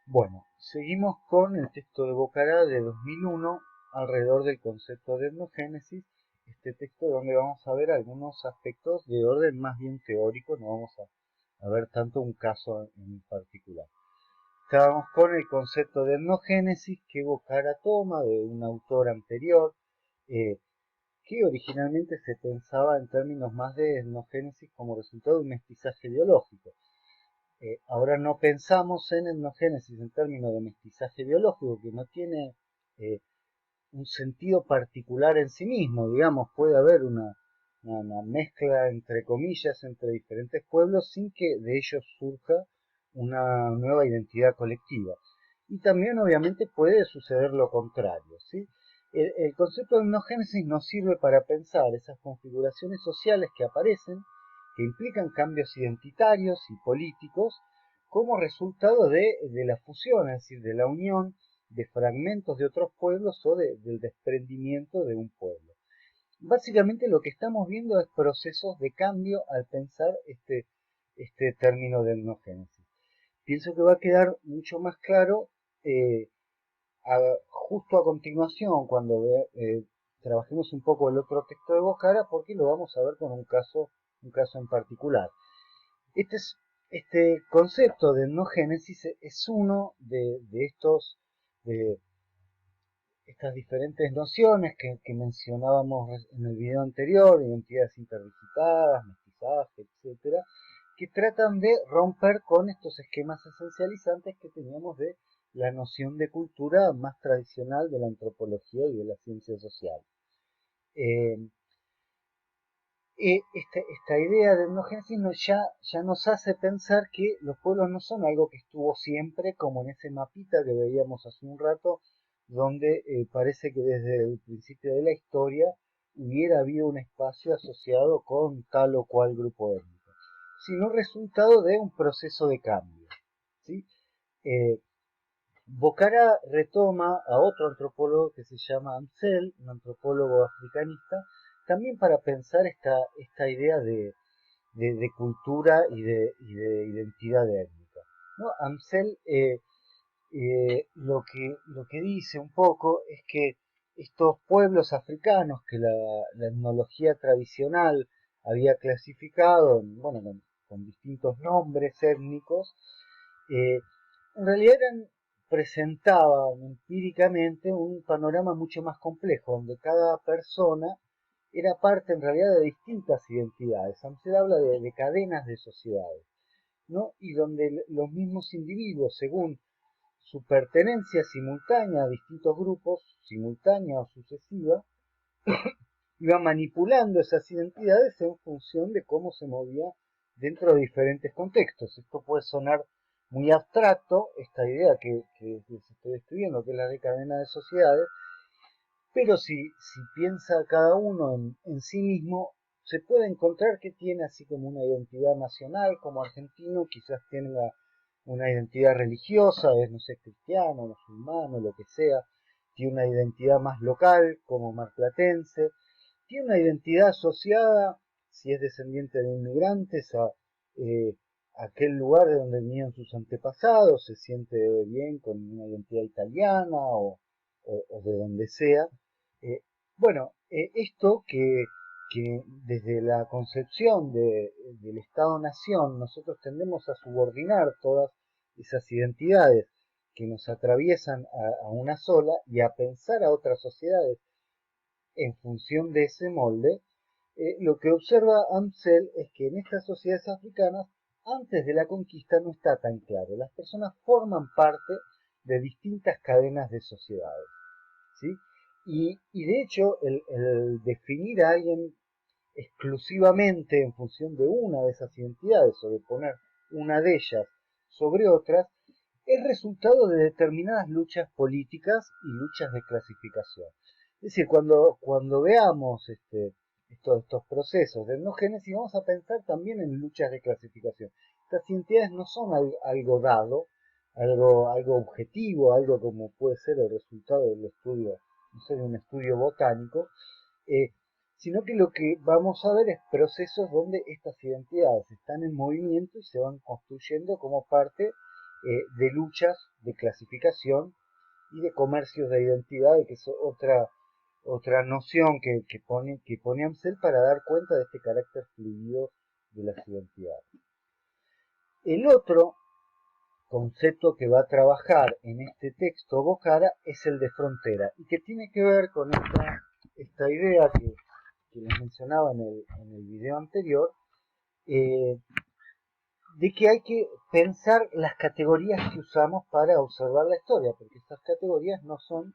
Bueno, seguimos con el texto de Bocará de 2001 alrededor del concepto de etnogénesis, este texto donde vamos a ver algunos aspectos de orden más bien teórico, no vamos a ver tanto un caso en particular. Estábamos con el concepto de etnogénesis que Bocará toma de un autor anterior, eh, que originalmente se pensaba en términos más de etnogénesis como resultado de un mestizaje biológico. Ahora no pensamos en etnogénesis en términos de mestizaje biológico, que no tiene eh, un sentido particular en sí mismo, digamos, puede haber una mezcla, entre comillas, entre diferentes pueblos sin que de ellos surja una nueva identidad colectiva. Y también obviamente puede suceder lo contrario, ¿sí? El concepto de etnogénesis nos sirve para pensar esas configuraciones sociales que aparecen, que implican cambios identitarios y políticos, como resultado de la fusión, es decir, de la unión de fragmentos de otros pueblos o del desprendimiento de un pueblo. Básicamente lo que estamos viendo es procesos de cambio al pensar este término de etnogénesis. Pienso que va a quedar mucho más claro eh, justo a continuación, cuando trabajemos un poco el otro texto de Bocara, porque lo vamos a ver con un caso en particular. Este, es, este concepto de etnogénesis es uno de estos de estas diferentes nociones que mencionábamos en el video anterior, identidades interdigitadas, mestizaje, etcétera, que tratan de romper con estos esquemas esencializantes que teníamos de la noción de cultura más tradicional de la antropología y de la ciencia social. Eh, esta idea de etnogénesis ya nos hace pensar que los pueblos no son algo que estuvo siempre, como en ese mapita que veíamos hace un rato, donde parece que desde el principio de la historia hubiera habido un espacio asociado con tal o cual grupo étnico, sino resultado de un proceso de cambio. ¿Sí? Eh, Bocara retoma a otro antropólogo que se llama Amsel, un antropólogo africanista, también para pensar esta idea de cultura y de identidad étnica. ¿No? Amsel lo que dice un poco es que estos pueblos africanos que la etnología tradicional había clasificado, bueno, con distintos nombres étnicos, eh, en realidad presentaban empíricamente un panorama mucho más complejo, donde cada persona era parte en realidad de distintas identidades. Se habla de cadenas de sociedades, ¿no? Y donde los mismos individuos, según su pertenencia simultánea a distintos grupos, simultánea o sucesiva, iba manipulando esas identidades en función de cómo se movía dentro de diferentes contextos. Esto puede sonar muy abstracto, esta idea que se estoy describiendo, que es la de cadena de sociedades, pero si piensa cada uno en sí mismo, se puede encontrar que tiene así como una identidad nacional, como argentino, quizás tenga una identidad religiosa, es, no sé, cristiano, musulmano, lo que sea, tiene una identidad más local, como marplatense, tiene una identidad asociada, si es descendiente de inmigrantes, a aquel lugar de donde venían sus antepasados, se siente bien con una identidad italiana o de donde sea. Eh, bueno, esto que desde la concepción del Estado-Nación nosotros tendemos a subordinar todas esas identidades que nos atraviesan a una sola y a pensar a otras sociedades en función de ese molde, lo que observa Amsel es que en estas sociedades africanas, antes de la conquista no está tan claro. Las personas forman parte de distintas cadenas de sociedades. ¿Sí? Y de hecho, el definir a alguien exclusivamente en función de una de esas identidades o de poner una de ellas sobre otras, es resultado de determinadas luchas políticas y luchas de clasificación. Es decir, cuando veamos estos procesos de etnogénesis, vamos a pensar también en luchas de clasificación. Estas identidades no son algo dado, algo objetivo, algo como puede ser el resultado del estudio, no sé, de un estudio botánico, eh, sino que lo que vamos a ver es procesos donde estas identidades están en movimiento y se van construyendo como parte de luchas, de clasificación y de comercios de identidad, que es otra noción que pone Amsel para dar cuenta de este carácter fluido de las identidades. El otro concepto que va a trabajar en este texto Bocara es el de frontera, y que tiene que ver con esta idea que les mencionaba en el video anterior, de que hay que pensar las categorías que usamos para observar la historia, porque estas categorías no son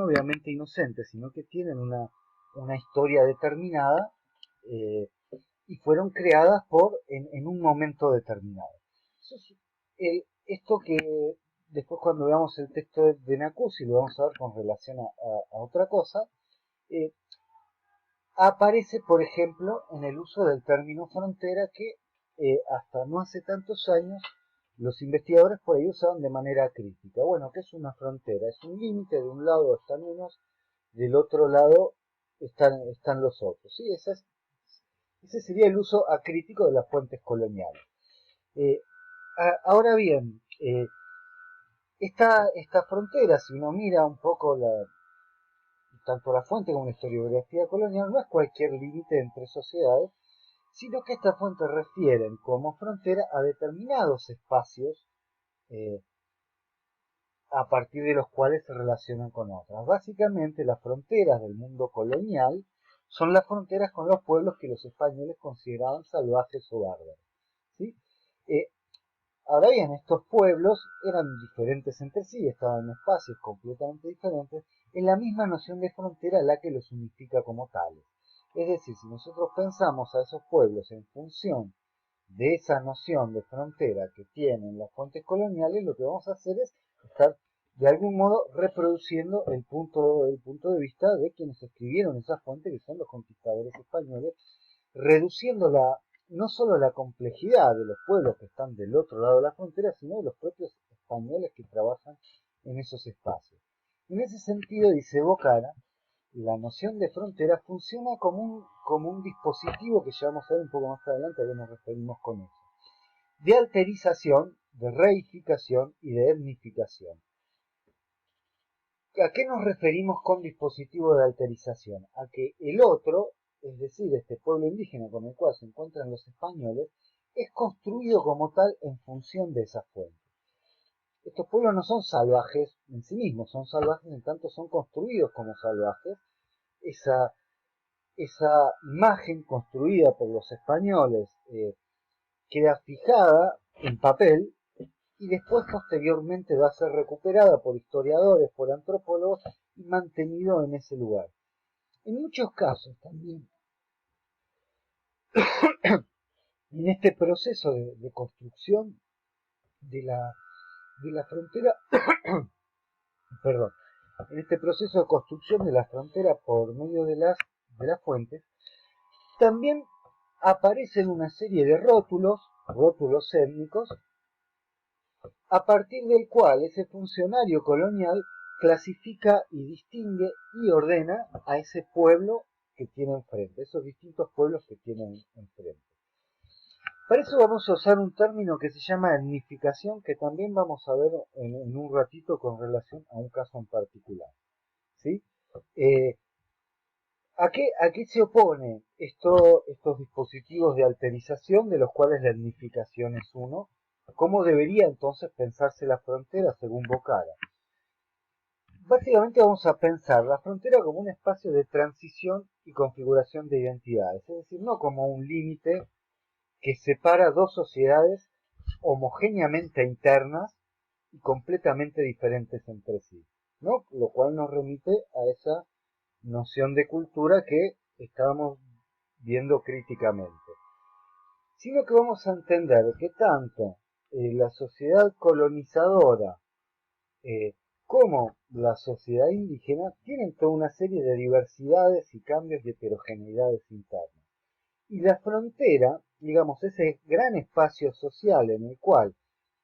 obviamente inocentes, sino que tienen una historia determinada, y fueron creadas en un momento determinado. Esto que después, cuando veamos el texto de Nacusi, lo vamos a ver con relación a otra cosa, aparece, por ejemplo, en el uso del término frontera, que hasta no hace tantos años los investigadores por ahí usaban de manera crítica. Bueno, ¿qué es una frontera? Es un límite, de un lado están unos, del otro lado están los otros. ¿Sí? Ese sería el uso acrítico de las fuentes coloniales. Ahora bien, esta frontera, si uno mira un poco tanto la fuente como la historiografía colonial, no es cualquier límite entre sociedades, sino que estas fuentes refieren como frontera a determinados espacios a partir de los cuales se relacionan con otras. Básicamente, las fronteras del mundo colonial son las fronteras con los pueblos que los españoles consideraban salvajes o bárbaros. ¿Sí? Ahora bien, estos pueblos eran diferentes entre sí, estaban en espacios completamente diferentes, en la misma noción de frontera la que los unifica como tales. Es decir, si nosotros pensamos a esos pueblos en función de esa noción de frontera que tienen las fuentes coloniales, lo que vamos a hacer es estar de algún modo reproduciendo el punto de vista de quienes escribieron esas fuentes, que son los conquistadores españoles, reduciendo no solo la complejidad de los pueblos que están del otro lado de la frontera, sino de los propios españoles que trabajan en esos espacios. En ese sentido, dice Bocara, la noción de frontera funciona como un dispositivo que ya vamos a ver un poco más adelante, a qué nos referimos con eso, de alterización, de reificación y de etnificación. ¿A qué nos referimos con dispositivo de alterización? A que el otro, es decir, este pueblo indígena con el cual se encuentran los españoles, es construido como tal en función de esa fuente. Estos pueblos no son salvajes en sí mismos, son salvajes en tanto son construidos como salvajes. Esa imagen construida por los españoles queda fijada en papel y después posteriormente va a ser recuperada por historiadores, por antropólogos y mantenido en ese lugar. En muchos casos también, en este proceso de construcción de la frontera, perdón, en este proceso de construcción de la frontera por medio de las fuentes, también aparecen una serie de rótulos étnicos, a partir del cual ese funcionario colonial clasifica y distingue y ordena a ese pueblo que tiene enfrente, esos distintos pueblos que tienen enfrente. Para eso vamos a usar un término que se llama etnificación, que también vamos a ver en un ratito con relación a un caso en particular. ¿Sí? ¿A qué se opone estos dispositivos de alterización, de los cuales la etnificación es uno? ¿Cómo debería entonces pensarse la frontera según Bocara? Básicamente vamos a pensar la frontera como un espacio de transición y configuración de identidades, es decir, no como un límite que separa dos sociedades homogéneamente internas y completamente diferentes entre sí, ¿no? Lo cual nos remite a esa noción de cultura que estábamos viendo críticamente. Sino que vamos a entender que tanto la sociedad colonizadora como la sociedad indígena tienen toda una serie de diversidades y cambios y heterogeneidades internas. Y la frontera, digamos, ese gran espacio social en el cual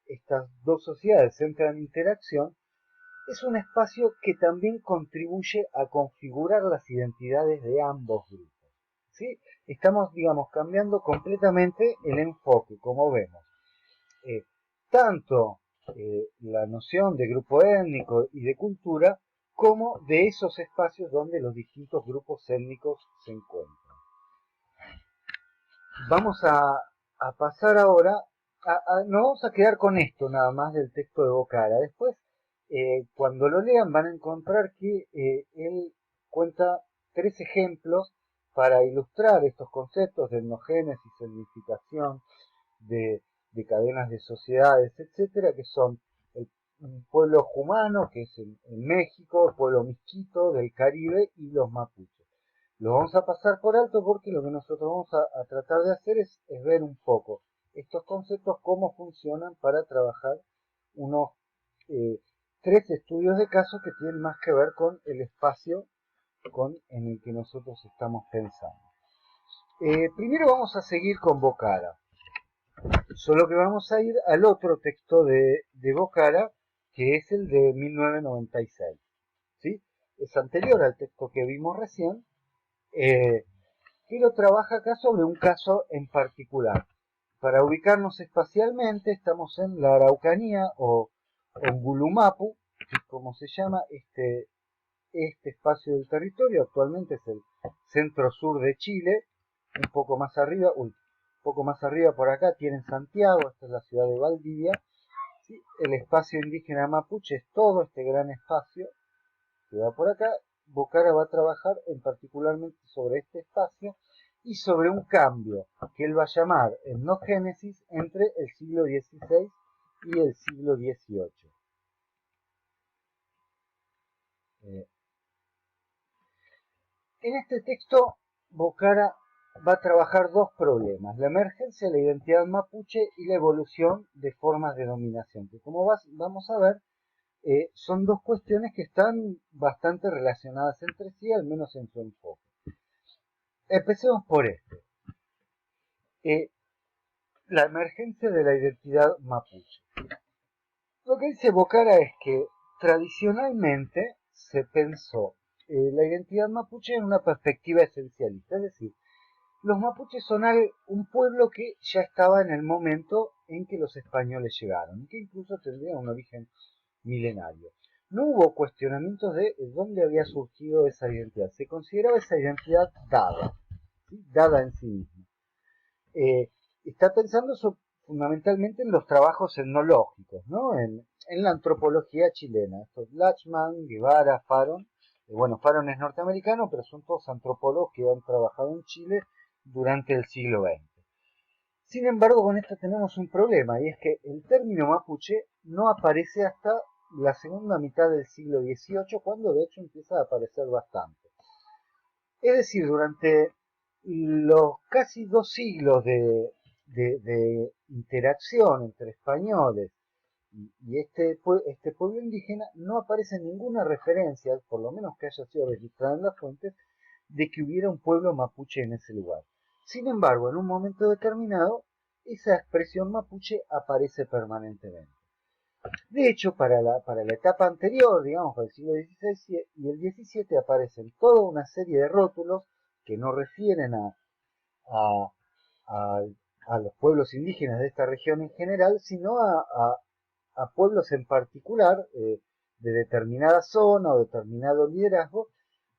estas dos sociedades entran en interacción, es un espacio que también contribuye a configurar las identidades de ambos grupos. ¿Sí? Estamos, digamos, cambiando completamente el enfoque, como vemos. tanto la noción de grupo étnico y de cultura, como de esos espacios donde los distintos grupos étnicos se encuentran. Vamos a pasar ahora, nos vamos a quedar con esto nada más del texto de Bocara. Después, cuando lo lean, van a encontrar que él cuenta 3 ejemplos para ilustrar estos conceptos de etnogénesis, etnificación, de cadenas de sociedades, etcétera, que son el pueblo jumano, que es en México, el pueblo misquito del Caribe y los mapuches. Lo vamos a pasar por alto porque lo que nosotros vamos a tratar de hacer es ver un poco estos conceptos, cómo funcionan para trabajar unos 3 estudios de caso que tienen más que ver con el espacio en el que nosotros estamos pensando. Primero vamos a seguir con Bocara, solo que vamos a ir al otro texto de Bocara, que es el de 1996. ¿Sí? Es anterior al texto que vimos recién, pero trabaja acá sobre un caso en particular. Para ubicarnos espacialmente, estamos en la Araucanía o Gulumapu, que es como se llama este espacio del territorio. Actualmente es el centro-sur de Chile, un poco más arriba, por acá tienen Santiago, esta es la ciudad de Valdivia. ¿Sí? El espacio indígena mapuche es todo este gran espacio que va por acá. Bocara va a trabajar en particularmente sobre este espacio y sobre un cambio que él va a llamar etnogénesis entre el siglo XVI y el siglo XVIII. En este texto, Bocara va a trabajar 2 problemas: la emergencia de la identidad mapuche y la evolución de formas de dominación, que como vamos a ver, son 2 cuestiones que están bastante relacionadas entre sí, al menos en su enfoque. Empecemos por esto. La emergencia de la identidad mapuche. Lo que dice Bocara es que tradicionalmente se pensó la identidad mapuche en una perspectiva esencialista, es decir, los mapuches son un pueblo que ya estaba en el momento en que los españoles llegaron, y que incluso tendría un origen milenario. No hubo cuestionamientos de dónde había surgido esa identidad. Se consideraba esa identidad dada, ¿sí? Dada en sí misma. Está pensando fundamentalmente en los trabajos etnológicos, ¿no? En la antropología chilena. Estos Lachman, Guevara, Faron. Bueno, Faron es norteamericano, pero son todos antropólogos que han trabajado en Chile durante el siglo XX. Sin embargo, con esto tenemos un problema, y es que el término mapuche no aparece hasta la segunda mitad del siglo XVIII, cuando de hecho empieza a aparecer bastante. Es decir, durante los casi 2 siglos de interacción entre españoles y este pueblo indígena, no aparece ninguna referencia, por lo menos que haya sido registrada en las fuentes, de que hubiera un pueblo mapuche en ese lugar. Sin embargo, en un momento determinado, esa expresión mapuche aparece permanentemente. De hecho, para la etapa anterior, digamos, para el siglo XVI y el XVII, aparecen toda una serie de rótulos que no refieren a, a, a los pueblos indígenas de esta región en general, sino a pueblos en particular, de determinada zona o determinado liderazgo,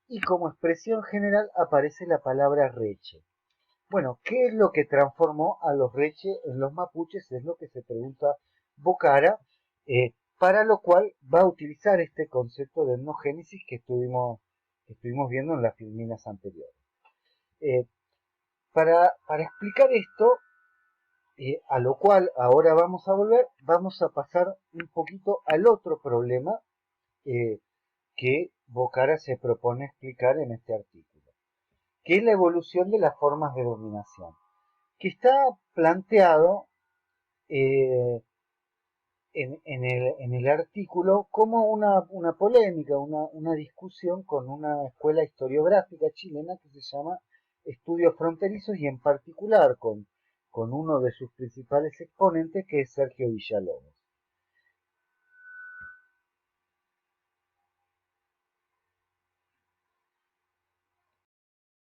y como expresión general aparece la palabra reche. Bueno, ¿qué es lo que transformó a los reche en los mapuches? Es lo que se pregunta Bocara, para lo cual va a utilizar este concepto de etnogénesis que estuvimos viendo en las filminas anteriores. Para explicar esto, a lo cual ahora vamos a volver, vamos a pasar un poquito al otro problema que Bocara se propone explicar en este artículo, que es la evolución de las formas de dominación, que está planteado en el artículo como una polémica, una discusión con una escuela historiográfica chilena que se llama Estudios Fronterizos, y en particular con uno de sus principales exponentes, que es Sergio Villalobos.